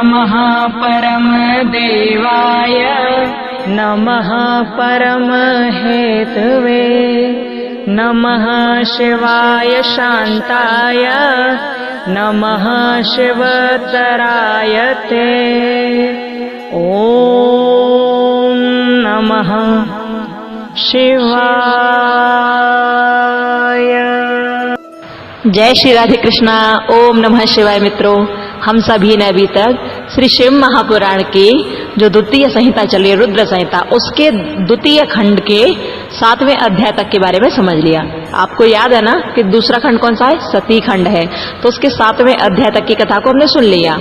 नमः परमदेवाय नमः परमहेतवे नमः शिवाय शान्ताय नमः शिवतराय ते ॐ नमः शिवाय। जय श्री राधे कृष्णा। ओम नमः शिवाय। मित्रों, हम सभी ने अभी तक श्री शिव महापुराण की जो द्वितीय संहिता चल रही है, रुद्र संहिता, उसके द्वितीय खंड के 7वें अध्याय तक के बारे में समझ लिया। आपको याद है ना कि दूसरा खंड कौन सा है? सती खंड है। तो उसके 7वें अध्याय तक की कथा को हमने सुन लिया।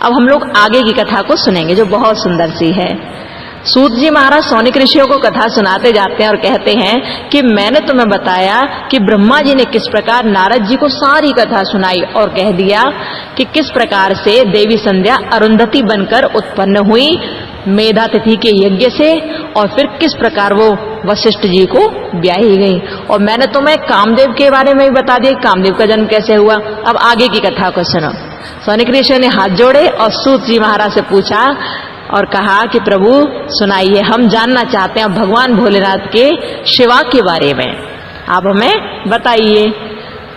अब हम लोग आगे की कथा को सुनेंगे जो बहुत सुंदर सी है। सूत जी महाराज सौनिक ऋषियों को कथा सुनाते जाते हैं और कहते हैं कि मैंने तुम्हें बताया कि ब्रह्मा जी ने किस प्रकार नारद जी को सारी कथा सुनाई और कह दिया कि किस प्रकार से देवी संध्या अरुंधति बनकर उत्पन्न हुई मेधा तिथि के यज्ञ से, और फिर किस प्रकार वो वशिष्ठ जी को ब्याही गई। और मैंने तुम्हें कामदेव के बारे में भी बता दिया, कामदेव का जन्म कैसे हुआ। अब आगे की कथा को सुनो। सौनिक ऋषियों ने हाथ जोड़े और सूत जी महाराज से पूछा और कहा कि प्रभु सुनाइए, हम जानना चाहते हैं भगवान भोलेनाथ के शिवा के बारे में, आप हमें बताइए।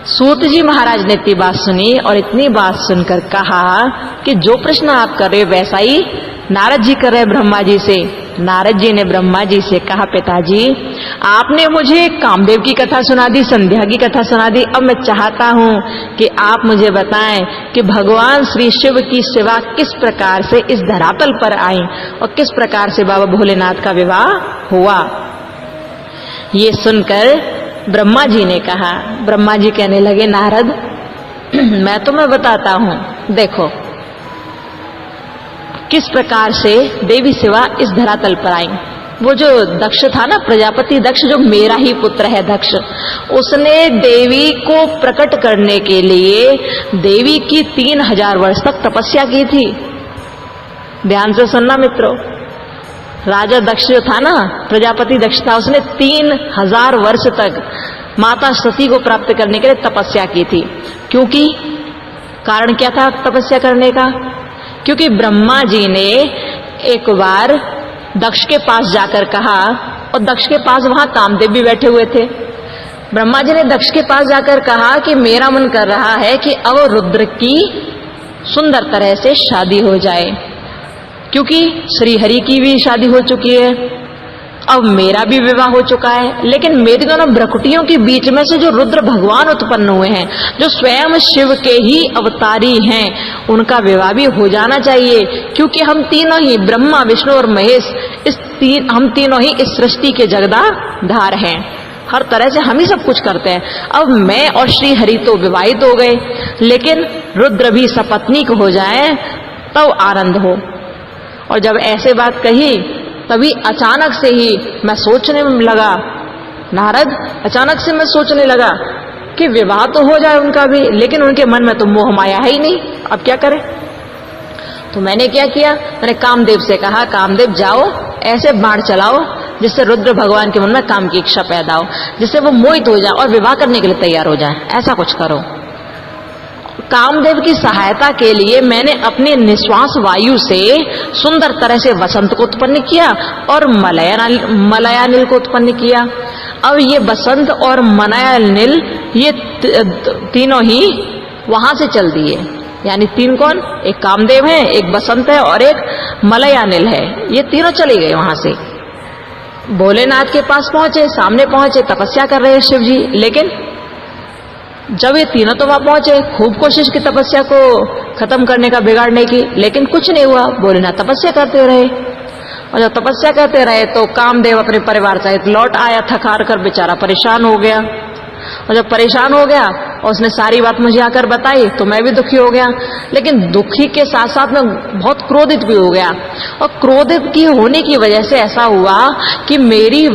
सूत जी महाराज ने इतनी बात सुनी और इतनी बात सुनकर कहा कि जो प्रश्न आप कर रहे हो वैसा ही नारद जी कर रहे ब्रह्मा जी से। नारद जी ने ब्रह्मा जी से कहा, पिताजी आपने मुझे कामदेव की कथा सुना दी, संध्या की कथा सुना दी, अब मैं चाहता हूँ कि आप मुझे बताएं कि भगवान श्री शिव की सेवा किस प्रकार से इस धरातल पर आई और किस प्रकार से बाबा भोलेनाथ का विवाह हुआ। ये सुनकर ब्रह्मा जी ने कहा, ब्रह्मा जी कहने लगे, नारद मैं तुम्हें बताता हूँ, देखो किस प्रकार से देवी सेवा इस धरातल पर आई। वो जो दक्ष था ना, प्रजापति दक्ष, जो मेरा ही पुत्र है दक्ष, उसने देवी को प्रकट करने के लिए देवी की 3000 वर्ष तक तपस्या की थी। ध्यान से सुनना मित्रों, राजा दक्ष जो था ना, प्रजापति दक्ष था, उसने 3000 वर्ष तक माता सती को प्राप्त करने के लिए तपस्या की थी। क्योंकि कारण क्या था तपस्या करने का? क्योंकि ब्रह्मा जी ने एक बार दक्ष के पास जाकर कहा, और दक्ष के पास वहां कामदेव भी बैठे हुए थे। ब्रह्मा जी ने दक्ष के पास जाकर कहा कि मेरा मन कर रहा है कि अब रुद्र की सुंदर तरह से शादी हो जाए, क्योंकि श्री हरि की भी शादी हो चुकी है, अब मेरा भी विवाह हो चुका है, लेकिन मेरी दोनों भ्रकुटियों के बीच में से जो रुद्र भगवान उत्पन्न हुए हैं, जो स्वयं शिव के ही अवतारी हैं, उनका विवाह भी हो जाना चाहिए। क्योंकि हम तीनों ही, ब्रह्मा विष्णु और महेश, हम तीनों ही इस सृष्टि के जगदाधार हैं, हर तरह से हम ही सब कुछ करते हैं। अब मैं और श्री हरि तो विवाहित हो गए, लेकिन रुद्र भी सपत्नीक हो जाए तब आनंद हो। और जब ऐसे बात कही तभी अचानक से ही मैं सोचने लगा, नारद अचानक से मैं सोचने लगा कि विवाह तो हो जाए उनका भी, लेकिन उनके मन में तो मोह माया है ही नहीं, अब क्या करें। तो मैंने क्या किया, मैंने कामदेव से कहा, कामदेव जाओ ऐसे बाण चलाओ जिससे रुद्र भगवान के मन में काम की इच्छा पैदा हो, जिससे वो मोहित हो जाए और विवाह करने के लिए तैयार हो जाए, ऐसा कुछ करो। कामदेव की सहायता के लिए मैंने अपने निश्वास वायु से सुंदर तरह से वसंत को उत्पन्न किया और मलयानिल को उत्पन्न किया। अब ये वसंत और मलयानिल ये तीनों ही वहां से चल दिए, यानी तीन कौन, एक कामदेव है, एक वसंत है और एक मलयानिल है, ये तीनों चले गए वहां से। भोलेनाथ के पास पहुंचे, सामने पहुंचे, तपस्या कर रहे हैं शिव जी, लेकिन जब ये तीनों तो वहां पहुंचे, खूब कोशिश की तपस्या को खत्म करने का, बिगाड़ने की, लेकिन कुछ नहीं हुआ। भोलेनाथ तपस्या करते रहे, और जब तपस्या करते रहे तो कामदेव अपने परिवार सहित लौट आया, थक हार कर बेचारा परेशान हो गया। और जब परेशान हो गया और उसने सारी बात मुझे आकर बताई तो मैं भी दुखी हो गया, लेकिन दुखी के साथ साथ में बहुत क्रोधित भी हो गया। और क्रोधित की होने की वजह से ऐसा हुआ कि मेरी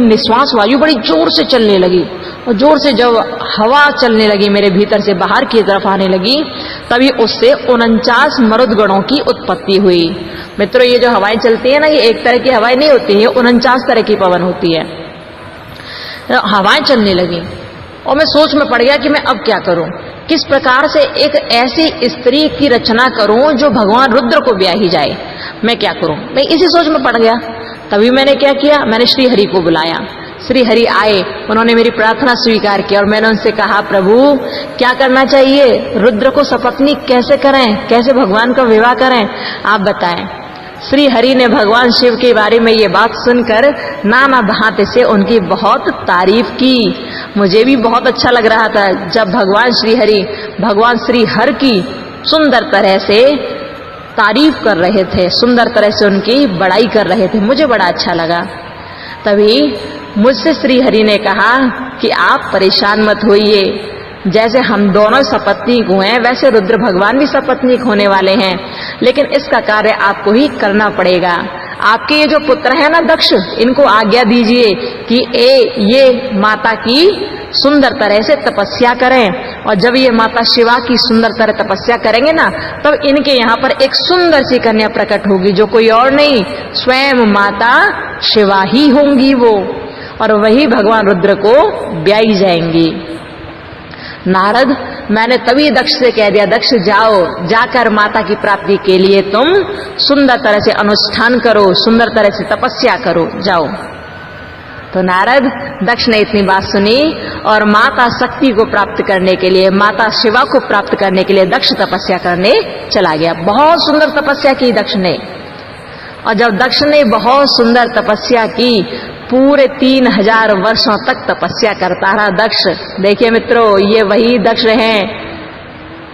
निश्वास वायु बड़ी जोर से चलने लगी, और जोर से जब हवा चलने लगी मेरे भीतर से बाहर की तरफ आने लगी, तभी उससे 49 मरुद गणों की उत्पत्ति हुई। मित्रों, ये जो हवाएं चलती है ना, ये एक तरह की हवाएं नहीं होती है, 49 तरह की पवन होती है। हवाएं चलने लगी और मैं सोच में पड़ गया कि मैं अब क्या करूं, किस प्रकार से एक ऐसी स्त्री की रचना करूं जो भगवान रुद्र को ब्याही जाए, मैं क्या करूं। मैं इसी सोच में पड़ गया। तभी मैंने क्या किया, मैंने श्री हरि को बुलाया। श्री हरि आए, उन्होंने मेरी प्रार्थना स्वीकार की और मैंने उनसे कहा, प्रभु क्या करना चाहिए, रुद्र को सपत्नी कैसे करें, कैसे भगवान का विवाह करें, आप बताएं। श्री हरि ने भगवान शिव के बारे में ये बात सुनकर नाना भांति से उनकी बहुत तारीफ की। मुझे भी बहुत अच्छा लग रहा था जब भगवान श्री हरि भगवान श्री हर की सुंदर तरह से तारीफ कर रहे थे, सुंदर तरह से उनकी बड़ाई कर रहे थे, मुझे बड़ा अच्छा लगा। तभी मुझसे श्री हरि ने कहा कि आप परेशान मत होइए, जैसे हम दोनों सपत्नीक हुए हैं वैसे रुद्र भगवान भी सपत्नीक होने वाले हैं, लेकिन इसका कार्य आपको ही करना पड़ेगा। आपके ये जो पुत्र है ना दक्ष, इनको आज्ञा दीजिए कि ये माता की सुंदर तरह से तपस्या करें, और जब ये माता शिवा की सुंदर तरह तपस्या करेंगे ना, तब इनके यहाँ पर एक सुंदर सी कन्या प्रकट होगी, जो कोई और नहीं, स्वयं माता शिवा ही होंगी वो, और वही भगवान रुद्र को ब्याही जाएंगी। नारद, मैंने तभी दक्ष से कह दिया, दक्ष जाओ, जाकर माता की प्राप्ति के लिए तुम सुंदर तरह से अनुष्ठान करो, सुंदर तरह से तपस्या करो, जाओ। तो नारद, दक्ष ने इतनी बात सुनी और माता शक्ति को प्राप्त करने के लिए, माता शिवा को प्राप्त करने के लिए दक्ष तपस्या करने चला गया। बहुत सुंदर तपस्या की दक्ष ने, और जब दक्ष ने बहुत सुंदर तपस्या की, पूरे 3000 वर्षों तक तपस्या करता रहा दक्ष। देखिए मित्रों, ये वही दक्ष हैं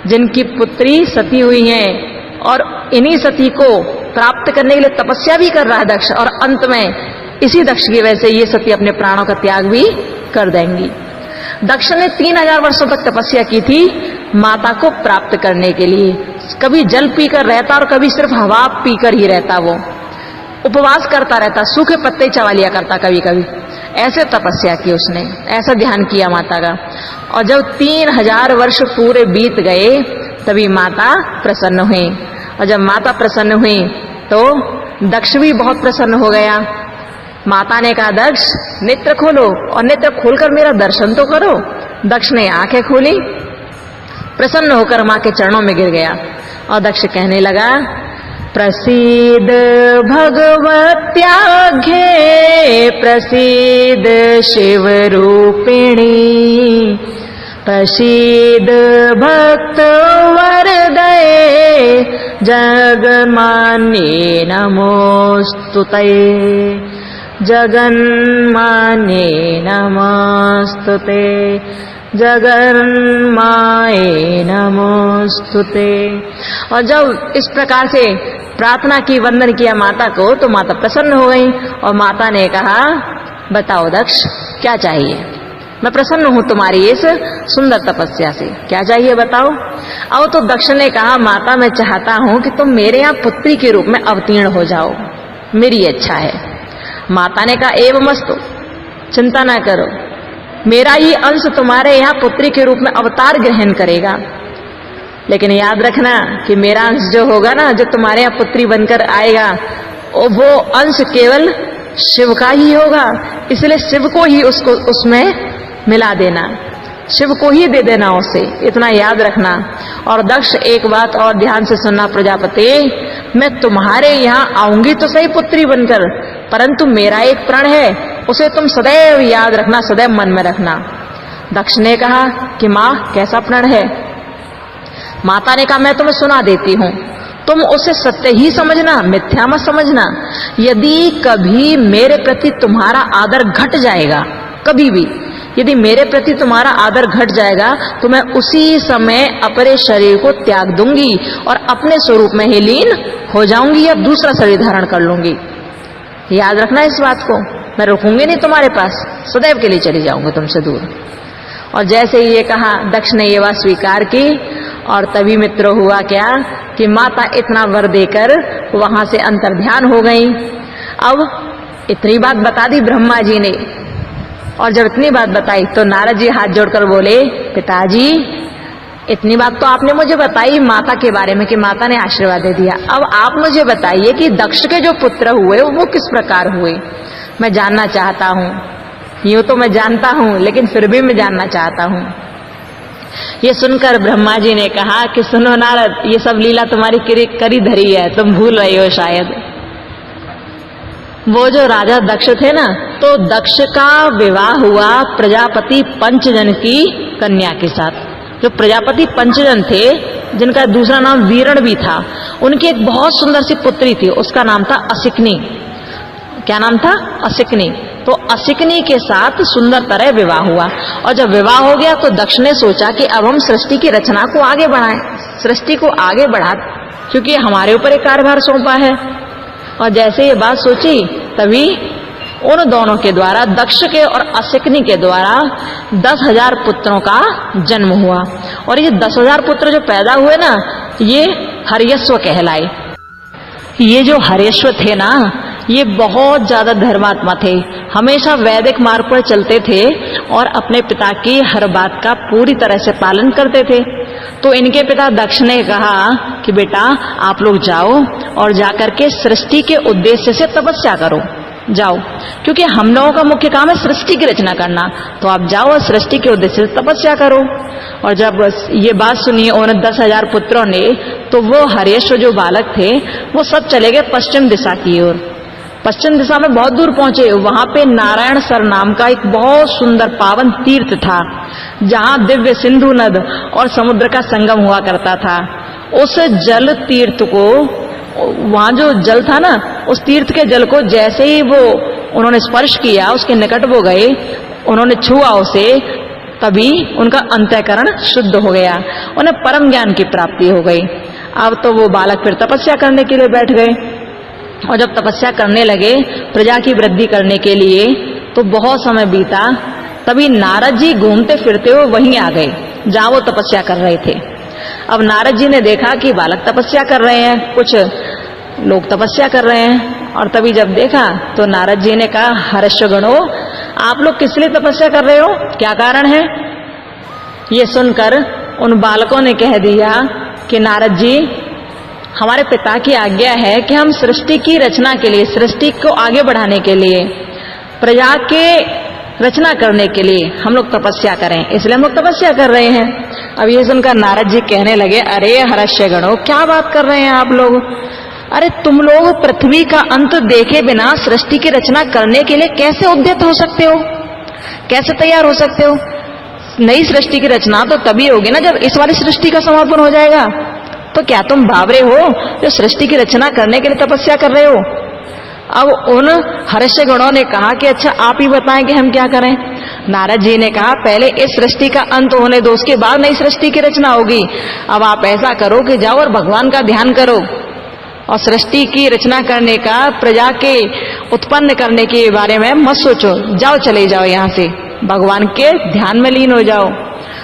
जिनकी पुत्री सती हुई हैं, और इन्हीं सती को प्राप्त करने के लिए तपस्या भी कर रहा है दक्ष, और अंत में इसी दक्ष की वजह से ये सती अपने प्राणों का त्याग भी कर देंगी। दक्ष ने 3000 वर्षों तक तपस्या की थी माता को प्राप्त करने के लिए। कभी जल पीकर रहता और कभी सिर्फ हवा पीकर ही रहता, वो उपवास करता रहता, सूखे पत्ते चबा लिया करता कभी कभी, ऐसे तपस्या की उसने, ऐसा ध्यान किया माता का। और जब 3000 वर्ष पूरे बीत गए तभी माता प्रसन्न हुई, और जब माता प्रसन्न हुई तो दक्ष भी बहुत प्रसन्न हो गया। माता ने कहा, दक्ष नेत्र खोलो, और नेत्र खोलकर मेरा दर्शन तो करो। दक्ष ने आंखें खोली, प्रसन्न होकर मां के चरणों में गिर गया, और दक्ष कहने लगा, प्रसीद भगवत्याघ्ये प्रसीद शिव रूपिणी, प्रसीद भक्त वरदये जगन्मान्ये नमोस्तुते, जगन्मान्ये नमोस्तुते, जगन्माये नमोस्तुते। और जब इस प्रकार से प्रार्थना की, वंदन किया माता को, तो माता प्रसन्न हो गई, और माता ने कहा, बताओ दक्ष क्या चाहिए, मैं प्रसन्न हूं तुम्हारी इस सुंदर तपस्या से, क्या चाहिए बताओ। अब तो दक्ष ने कहा, माता मैं चाहता हूं कि तुम मेरे यहाँ पुत्री के रूप में अवतीर्ण हो जाओ, मेरी इच्छा है। माता ने कहा, एवमस्तु, चिंता ना करो, मेरा ही अंश तुम्हारे यहाँ पुत्री के रूप में अवतार ग्रहण करेगा, लेकिन याद रखना कि मेरा अंश जो होगा ना, जो तुम्हारे यहाँ पुत्री बनकर आएगा, वो अंश केवल शिव का ही होगा, इसलिए शिव को ही उसको उसमें मिला देना, शिव को ही दे देना उसे, इतना याद रखना। और दक्ष एक बात और ध्यान से सुनना प्रजापति, मैं तुम्हारे यहाँ आऊंगी तो सही पुत्री बनकर, परंतु मेरा एक प्रण है, उसे तुम सदैव याद रखना, सदैव मन में रखना। दक्ष ने कहा कि माँ कैसा प्रण है। माता ने कहा, मैं तुम्हें सुना देती हूँ, तुम उसे सत्य ही समझना, मिथ्या मत समझना। यदि कभी मेरे प्रति तुम्हारा आदर घट जाएगा, कभी भी यदि मेरे प्रति तुम्हारा आदर घट जाएगा, तो मैं उसी समय अपने शरीर को त्याग दूंगी और अपने स्वरूप में ही लीन हो जाऊंगी, या दूसरा शरीर धारण कर लूंगी। याद रखना इस बात को, मैं रुकूंगी नहीं तुम्हारे पास, सदैव के लिए चली जाऊंगी तुमसे दूर। और जैसे ही ये कहा, दक्ष ने ये बात स्वीकार की, और तभी मित्रों हुआ क्या कि माता इतना वर देकर वहां से अंतर्ध्यान हो गई। अब इतनी बात बता दी ब्रह्मा जी ने, और जब इतनी बात बताई तो नारद जी हाथ जोड़कर बोले, पिताजी इतनी बात तो आपने मुझे बताई माता के बारे में कि माता ने आशीर्वाद दे दिया, अब आप मुझे बताइए कि दक्ष के जो पुत्र हुए वो किस प्रकार हुए, मैं जानना चाहता हूँ। यूं तो मैं जानता हूँ, लेकिन फिर भी मैं जानना चाहता हूँ। ये सुनकर ब्रह्मा जी ने कहा कि सुनो नारद, ये सब लीला तुम्हारी करी धरी है, तुम भूल रही हो शायद। वो जो राजा दक्ष थे ना, तो दक्ष का विवाह हुआ प्रजापति पंचजन की कन्या के साथ। जो प्रजापति पंचजन थे, जिनका दूसरा नाम वीरण भी था, उनकी एक बहुत सुंदर सी पुत्री थी, उसका नाम था असिकनी। क्या नाम था? असिकनी। तो असिकनी के साथ सुंदर तरह विवाह हुआ। और जब विवाह हो गया तो दक्ष ने सोचा कि अब हम सृष्टि की रचना को आगे बढ़ाएं, सृष्टि को आगे बढ़ा, क्योंकि हमारे ऊपर एक कार्यभार सौंपा है। और जैसे ये बात सोची, तभी उन दोनों के द्वारा, दक्ष के और असिकनी के द्वारा 10,000 पुत्रों का जन्म हुआ। और ये 10,000 पुत्र जो पैदा हुए ना, ये हर्यश्व कहलाए। ये जो हर्यश्व थे ना, ये बहुत ज्यादा धर्मात्मा थे, हमेशा वैदिक मार्ग पर चलते थे और अपने पिता की हर बात का पूरी तरह से पालन करते थे। तो इनके पिता दक्ष ने कहा कि बेटा आप लोग जाओ और जाकर के सृष्टि के उद्देश्य से तपस्या करो, जाओ, क्योंकि हम लोगों का मुख्य काम है सृष्टि की रचना करना। तो आप जाओ और सृष्टि के उद्देश्य से तपस्या करो। और जब ये बात सुनी उन 10,000 पुत्रों ने, तो वो हर्यश्व जो बालक थे, वो सब चले गए पश्चिम दिशा की ओर। पश्चिम दिशा में बहुत दूर पहुंचे, वहां पे नारायण सर नाम का एक बहुत सुंदर पावन तीर्थ था, जहां दिव्य सिंधु नद और समुद्र का संगम हुआ करता था। उस जल तीर्थ को, वहां जो जल था ना, उस तीर्थ के जल को जैसे ही वो उन्होंने स्पर्श किया, उसके निकट वो गए, उन्होंने छुआ उसे, तभी उनका अंतःकरण शुद्ध हो गया, उन्हें परम ज्ञान की प्राप्ति हो गई। अब तो वो बालक फिर तपस्या करने के लिए बैठ गए। और जब तपस्या करने लगे प्रजा की वृद्धि करने के लिए, तो बहुत समय बीता, तभी नारद जी घूमते फिरते हुए वहीं आ गए जहां वो तपस्या कर रहे थे। अब नारद जी ने देखा कि बालक तपस्या कर रहे हैं, कुछ लोग तपस्या कर रहे हैं, और तभी जब देखा तो नारद जी ने कहा, हर्षगणो, आप लोग किस लिए तपस्या कर रहे हो, क्या कारण है? ये सुनकर उन बालकों ने कह दिया कि नारद जी, हमारे पिता की आज्ञा है कि हम सृष्टि की रचना के लिए, सृष्टि को आगे बढ़ाने के लिए, प्रजा के रचना करने के लिए हम लोग तपस्या करें, इसलिए हम लोग तपस्या कर रहे हैं। अब ये सुनकर नारद जी कहने लगे, अरे हर्षगणों, क्या बात कर रहे हैं आप लोग? अरे तुम लोग पृथ्वी का अंत देखे बिना सृष्टि की रचना करने के लिए कैसे उद्यत हो सकते हो, कैसे तैयार हो सकते हो? नई सृष्टि की रचना तो तभी होगी ना जब इस वाली सृष्टि का समापन हो जाएगा। तो क्या तुम बावरे हो जो सृष्टि की रचना करने के लिए तपस्या कर रहे हो? अब उन हर्षगणों ने कहा कि अच्छा आप ही बताएं कि हम क्या करें। नारद जी ने कहा, पहले इस सृष्टि का अंत होने दो, उसके बाद नई सृष्टि की रचना होगी। अब आप ऐसा करो कि जाओ और भगवान का ध्यान करो, और सृष्टि की रचना करने का, प्रजा के उत्पन्न करने के बारे में मत सोचो, जाओ, चले जाओ यहाँ से, भगवान के ध्यान में लीन हो जाओ।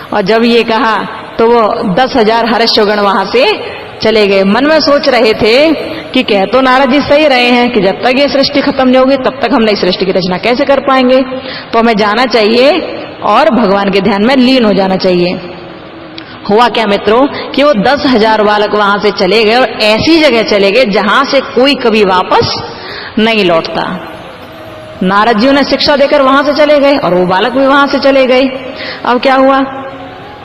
और जब ये कहा तो वो 10,000 हर्षगण वहां से चले गए। मन में सोच रहे थे कि कह तो नारद जी सही रहे हैं कि जब तक ये सृष्टि खत्म नहीं होगी तब तक हम नई सृष्टि की रचना कैसे कर पाएंगे, तो हमें जाना चाहिए और भगवान के ध्यान में लीन हो जाना चाहिए। हुआ क्या मित्रों कि वो 10,000 बालक वहां से चले गए और ऐसी जगह चले गए जहां से कोई कभी वापस नहीं लौटता। नारद जी उन्हें शिक्षा देकर वहां से चले गए और वो बालक भी वहां से चले गए। अब क्या हुआ,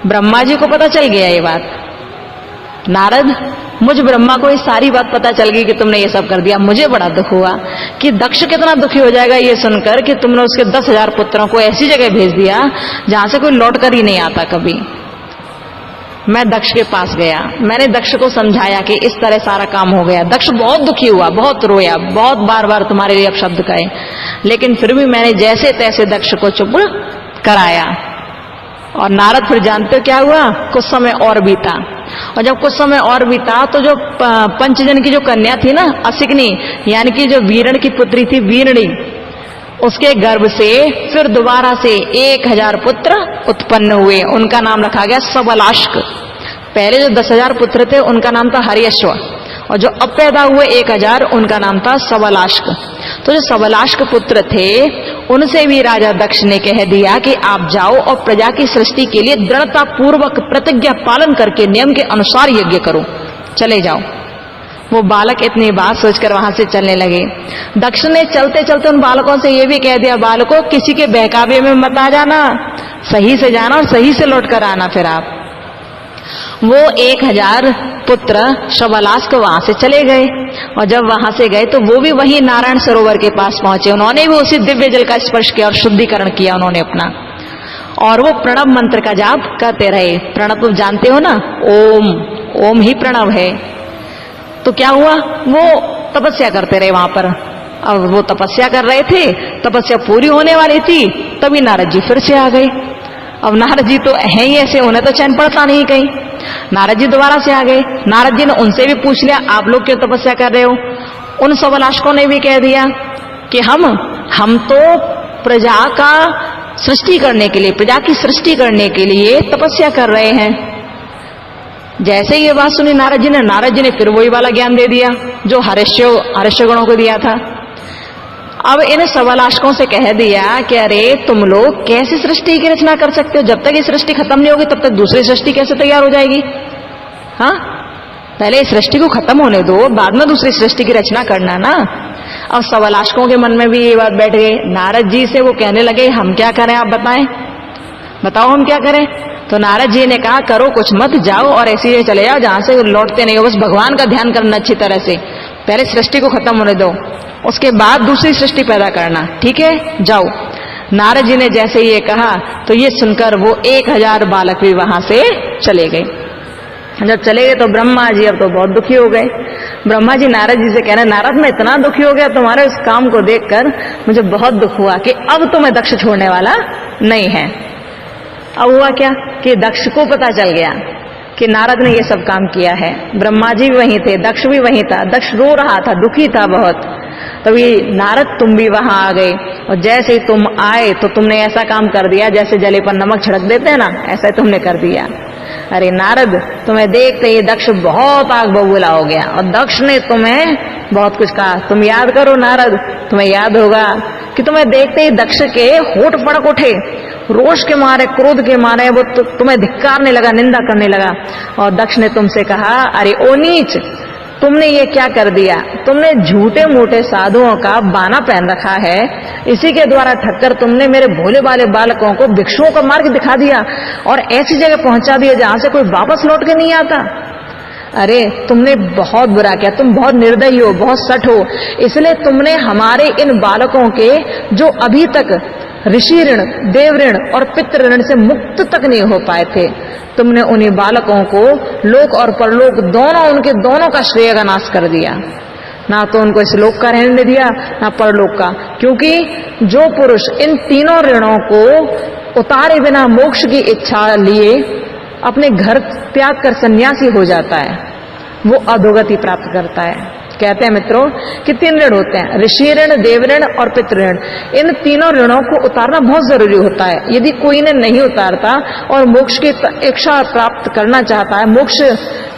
ब्रह्मा जी को पता चल गया ये बात। नारद, मुझ ब्रह्मा को ये सारी बात पता चल गई कि तुमने ये सब कर दिया। मुझे बड़ा दुख हुआ कि दक्ष कितना दुखी हो जाएगा ये सुनकर कि तुमने उसके 10,000 पुत्रों को ऐसी जगह भेज दिया जहां से कोई लौट कर ही नहीं आता कभी। मैं दक्ष के पास गया, मैंने दक्ष को समझाया कि इस तरह सारा काम हो गया। दक्ष बहुत दुखी हुआ, बहुत रोया, बहुत बार बार तुम्हारे लिए अपशब्द कहे, लेकिन फिर भी मैंने जैसे तैसे दक्ष को चुप कराया। और नारद फिर जानते हो क्या हुआ, कुछ समय और बीता, और जब कुछ समय और बीता तो जो पंचजन की जो कन्या थी ना, असिकनी, यानी कि जो वीरण की पुत्री थी वीरणी, उसके गर्भ से फिर दोबारा से 1,000 पुत्र उत्पन्न हुए। उनका नाम रखा गया सबलाश्क। पहले जो 10,000 पुत्र थे उनका नाम था हर्यश्व, और जो अब पैदा हुए 1,000 उनका नाम था सबलाश्क। तो जो सबलाश्क पुत्र थे उनसे भी राजा दक्ष ने कह दिया कि आप जाओ और प्रजा की सृष्टि के लिए दृढ़ता पूर्वक प्रतिज्ञा पालन करके नियम के अनुसार यज्ञ करो, चले जाओ। वो बालक इतनी बात सोचकर वहां से चलने लगे। दक्ष ने चलते चलते उन बालकों से ये भी कह दिया, बालकों किसी के बहकावे में मत आ जाना, सही से जाना और सही से लौट कर आना। फिर आप वो 1000 पुत्र शबलास को वहां से चले गए, और जब वहां से गए तो वो भी वही नारायण सरोवर के पास पहुंचे। उन्होंने भी उसी दिव्य जल का स्पर्श किया और शुद्धिकरण किया उन्होंने अपना, और वो प्रणव मंत्र का जाप करते रहे। प्रणव तो जानते हो ना, ओम, ओम ही प्रणव है। तो क्या हुआ, वो तपस्या करते रहे वहां पर। अब वो तपस्या कर रहे थे, तपस्या पूरी होने वाली थी, तभी नारद जी फिर से आ गए। अब नारद जी तो है ही ऐसे, उन्हें तो चैन पड़ता नहीं कहीं। नारद जी दोबारा से आ गए। नारद जी ने उनसे भी पूछ लिया, आप लोग क्यों तपस्या कर रहे हो? उन सबलाशकों ने भी कह दिया कि हम तो प्रजा का सृष्टि करने के लिए, प्रजा की सृष्टि करने के लिए तपस्या कर रहे हैं। जैसे ये बात सुनी नारद जी ने फिर वही वाला ज्ञान दे दिया जो हर्ष्य गणों को दिया था। अब इन सबलाशकों से कह दिया कि अरे तुम लोग कैसे सृष्टि की रचना कर सकते हो? जब तक ये सृष्टि खत्म नहीं होगी तब तक दूसरी सृष्टि कैसे तैयार हो जाएगी? हाँ, पहले इस सृष्टि को खत्म होने दो, बाद में दूसरी सृष्टि की रचना करना ना। अब सबलाशकों के मन में भी ये बात बैठ गई। नारद जी से वो कहने लगे, हम क्या करें, आप बताएं, बताओ हम क्या करें? तो नारद जी ने कहा, करो कुछ मत, जाओ और ऐसे ही चले जाओ जहां से लौटते नहीं हो, बस भगवान का ध्यान करना अच्छी तरह से। पहले सृष्टि को खत्म होने दो, उसके बाद दूसरी सृष्टि पैदा करना, ठीक है, जाओ। नारद जी ने जैसे ये कहा तो ये सुनकर वो 1000 बालक भी वहां से चले गए। जब चले गए तो ब्रह्मा जी अब तो बहुत दुखी हो गए। ब्रह्मा जी नारद जी से कह रहे, नारद मैं इतना दुखी हो गया तुम्हारे इस काम को देखकर, मुझे बहुत दुख हुआ कि अब तो मैं दक्ष छोड़ने वाला नहीं है। अब हुआ क्या कि दक्ष को पता चल गया कि नारद ने ये सब काम किया है। ब्रह्मा जी भी वहीं थे, दक्ष भी वहीं था। दक्ष रो रहा था, दुखी था बहुत। तभी नारद तुम भी वहां आ गए, और जैसे ही तुम आए तो तुमने ऐसा काम कर दिया जैसे जले पर नमक छिड़क देते हैं ना, ऐसा ही तुमने कर दिया। अरे नारद, तुम्हें देखते ही दक्ष बहुत आग बबूला हो गया, और दक्ष ने तुम्हें बहुत कुछ कहा। तुम याद करो नारद, तुम्हें याद होगा कि तुम्हें देखते ही दक्ष के होठ फड़क उठे, रोष के मारे, क्रोध के मारे वो तुम्हें धिक्कारने लगा, निंदा करने लगा। और दक्ष ने तुमसे कहा, अरे ओ नीच, तुमने ये क्या कर दिया? तुमने झूठे मूठे साधुओं का बाना पहन रखा है, इसी के द्वारा ठक्कर तुमने मेरे भोले वाले बालकों को भिक्षुओं का मार्ग दिखा दिया और ऐसी जगह पहुंचा दिया जहां से कोई वापस लौट के नहीं आता। अरे तुमने बहुत बुरा किया, तुम बहुत निर्दयी हो, बहुत सठ हो। इसलिए तुमने हमारे इन बालकों के जो अभी तक ऋषि ऋण, देव ऋण और पितृ ऋण से मुक्त तक नहीं हो पाए थे, तुमने उन्हीं बालकों को लोक और परलोक दोनों, उनके दोनों का श्रेय का नाश कर दिया। ना तो उनको इस लोक का रहने दिया, ना परलोक का, क्योंकि जो पुरुष इन तीनों ऋणों को उतारे बिना मोक्ष की इच्छा लिए अपने घर त्याग कर सन्यासी हो जाता है, वो अधोगति प्राप्त करता है। कहते हैं मित्रों कि 3 ऋण होते हैं, ऋषि ऋण, देव ऋण और पितृ ऋण। इन तीनों ऋणों को उतारना बहुत जरूरी होता है। यदि कोई इन्हें नहीं उतारता और मोक्ष की इच्छा प्राप्त करना चाहता है, मोक्ष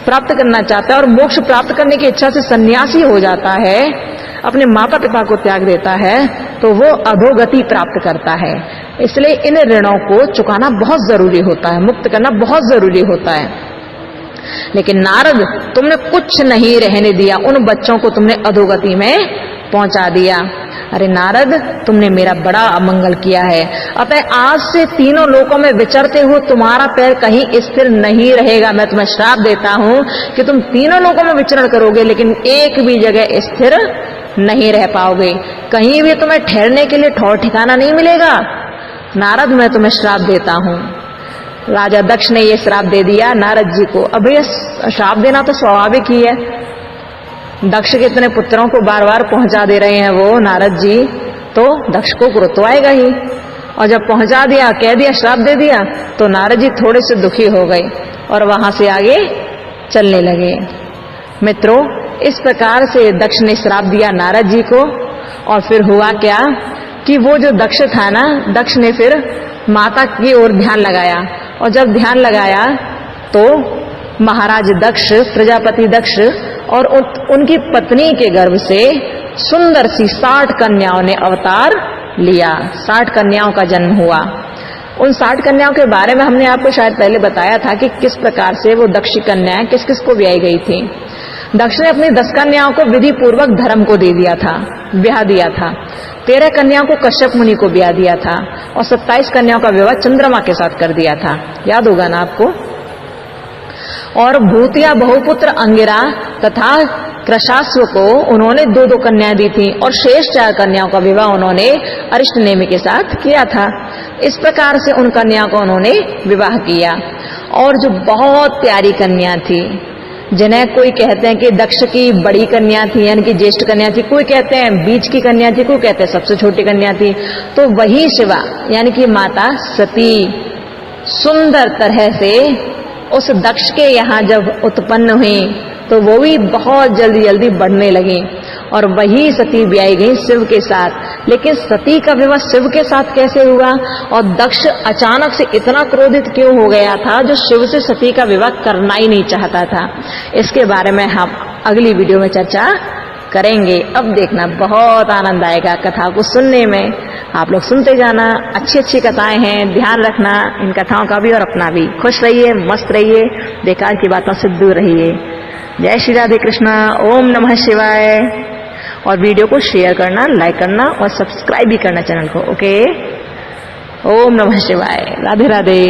प्राप्त करना चाहता है और मोक्ष प्राप्त करने की इच्छा से सन्यासी हो जाता है, अपने माता पिता को त्याग देता है, तो वो अधोगति प्राप्त करता है। इसलिए इन ऋणों को चुकाना बहुत जरूरी होता है, मुक्त करना बहुत जरूरी होता है। लेकिन नारद, तुमने कुछ नहीं रहने दिया, उन बच्चों को तुमने अधोगति में पहुंचा दिया। अरे नारद, तुमने मेरा बड़ा अमंगल किया है। अतः आज से तीनों लोकों में विचरते हुए तुम्हारा पैर कहीं स्थिर नहीं रहेगा। मैं तुम्हें श्राप देता हूं कि तुम तीनों लोकों में विचरण करोगे, लेकिन एक भी जगह स्थिर नहीं रह पाओगे। कहीं भी तुम्हें ठहरने के लिए ठौर ठिकाना नहीं मिलेगा। नारद, मैं तुम्हें श्राप देता हूं। राजा दक्ष ने ये श्राप दे दिया नारद जी को। अब ये श्राप देना तो स्वाभाविक ही है, दक्ष के इतने पुत्रों को बार बार पहुंचा दे रहे हैं वो नारद जी, तो दक्ष को क्रोध तो आएगा ही। और जब पहुंचा दिया, कह दिया, श्राप दे दिया, तो नारद जी थोड़े से दुखी हो गए और वहां से आगे चलने लगे। मित्रों, इस प्रकार से दक्ष ने श्राप दिया नारद जी को। और फिर हुआ क्या कि वो जो दक्ष था ना, दक्ष ने फिर माता की ओर ध्यान लगाया, और जब ध्यान लगाया तो महाराज दक्ष, प्रजापति दक्ष और उनकी पत्नी के गर्भ से सुंदर सी 60 कन्याओं ने अवतार लिया। 60 कन्याओं का जन्म हुआ। उन 60 कन्याओं के बारे में हमने आपको शायद पहले बताया था कि किस प्रकार से वो दक्ष कन्याएं किस किस को ब्याई गई थी। दक्ष ने अपनी 10 कन्याओं को विधि पूर्वक धर्म को दे दिया था, ब्याह दिया था। 13 कन्याओं को कश्यप मुनि को ब्याह दिया था और 27 कन्याओं का विवाह चंद्रमा के साथ कर दिया था। याद होगा ना आपको। और भूतिया बहुपुत्र अंगिरा तथा कृशाश्व को उन्होंने 2-2 कन्याएं दी थी और शेष 4 कन्याओं का विवाह उन्होंने अरिष्टनेमि के साथ किया था। इस प्रकार से उन कन्याओं को उन्होंने विवाह किया। और जो बहुत प्यारी कन्या थी, जिन्हें कोई कहते हैं कि दक्ष की बड़ी कन्या थी यानी कि ज्येष्ठ कन्या थी, कोई कहते हैं बीच की कन्या थी, कोई कहते हैं सबसे छोटी कन्या थी, तो वही शिवा यानी कि माता सती सुंदर तरह से उस दक्ष के यहाँ जब उत्पन्न हुई तो वो भी बहुत जल्दी जल्दी बढ़ने लगी और वही सती ब्याही गई शिव के साथ। लेकिन सती का विवाह शिव के साथ कैसे हुआ और दक्ष अचानक से इतना क्रोधित क्यों हो गया था जो शिव से सती का विवाह करना ही नहीं चाहता था, इसके बारे में हम अगली वीडियो में चर्चा करेंगे। अब देखना बहुत आनंद आएगा कथा को सुनने में। आप लोग सुनते जाना, अच्छी अच्छी कथाएं हैं, ध्यान रखना इन कथाओं का भी और अपना भी। खुश रहिए, मस्त रहिए, बेकार की बातों से दूर रहिए। जय श्री राधे कृष्णा। ओम नमः शिवाय। और वीडियो को शेयर करना, लाइक करना और सब्सक्राइब भी करना चैनल को। ओके, ओम नमः शिवाय। राधे राधे।